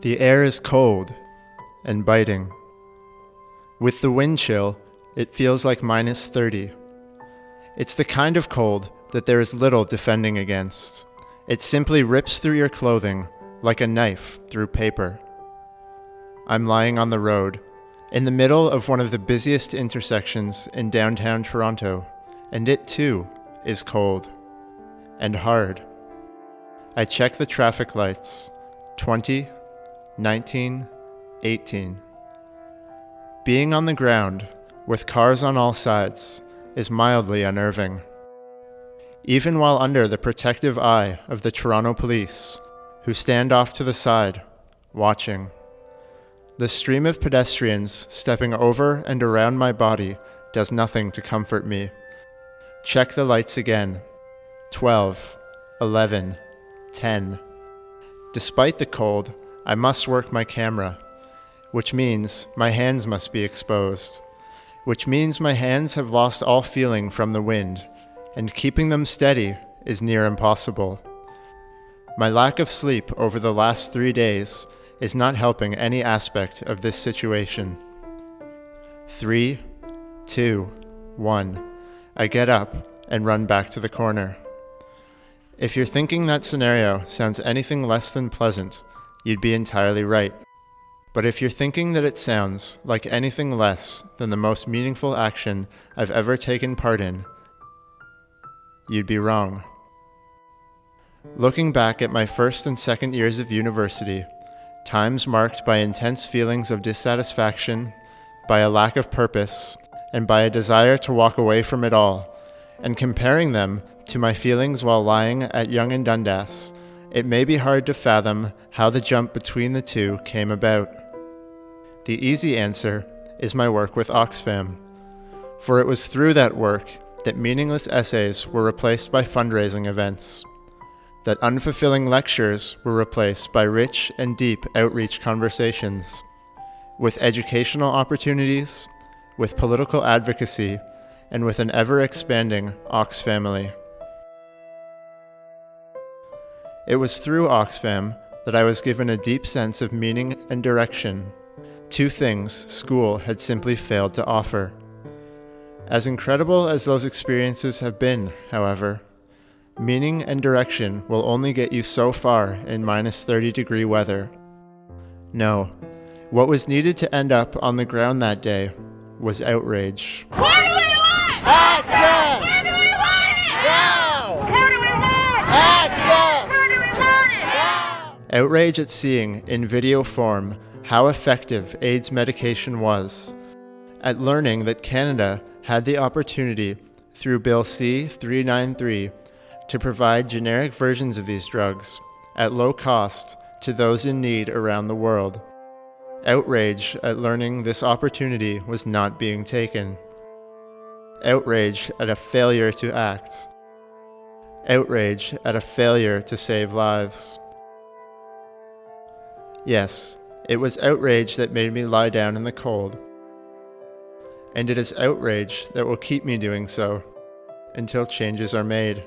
The air is cold and biting. With the wind chill, it feels like -30. It's the kind of cold that there is little defending against. It simply rips through your clothing like a knife through paper. I'm lying on the road, in the middle of one of the busiest intersections in downtown Toronto, and it too is cold and hard. I check the traffic lights, 20, 19, 18. Being on the ground, with cars on all sides, is mildly unnerving. Even while under the protective eye of the Toronto police, who stand off to the side, watching. The stream of pedestrians stepping over and around my body does nothing to comfort me. Check the lights again. 12, 11, 10. Despite the cold, I must work my camera, which means my hands must be exposed, which means my hands have lost all feeling from the wind, and keeping them steady is near impossible. My lack of sleep over the last 3 days is not helping any aspect of this situation. 3, 2, 1. I get up and run back to the corner. If you're thinking that scenario sounds anything less than pleasant, you'd be entirely right. But if you're thinking that it sounds like anything less than the most meaningful action I've ever taken part in, you'd be wrong. Looking back at my first and second years of university, times marked by intense feelings of dissatisfaction, by a lack of purpose, and by a desire to walk away from it all, and comparing them to my feelings while lying at Yonge and Dundas, it may be hard to fathom how the jump between the two came about. The easy answer is my work with Oxfam, for it was through that work that meaningless essays were replaced by fundraising events, that unfulfilling lectures were replaced by rich and deep outreach conversations, with educational opportunities, with political advocacy, and with an ever-expanding Ox family. It was through Oxfam that I was given a deep sense of meaning and direction, two things school had simply failed to offer. As incredible as those experiences have been, however, meaning and direction will only get you so far in -30-degree weather. No, what was needed to end up on the ground that day was outrage. What do we want? Access! Where do we want it? Now! Who do we want? Access! Who do we want it? Outrage at seeing, in video form, how effective AIDS medication was, at learning that Canada had the opportunity, through Bill C-393, to provide generic versions of these drugs, at low cost, to those in need around the world. Outrage at learning this opportunity was not being taken. Outrage at a failure to act. Outrage at a failure to save lives. Yes, it was outrage that made me lie down in the cold. And it is outrage that will keep me doing so until changes are made.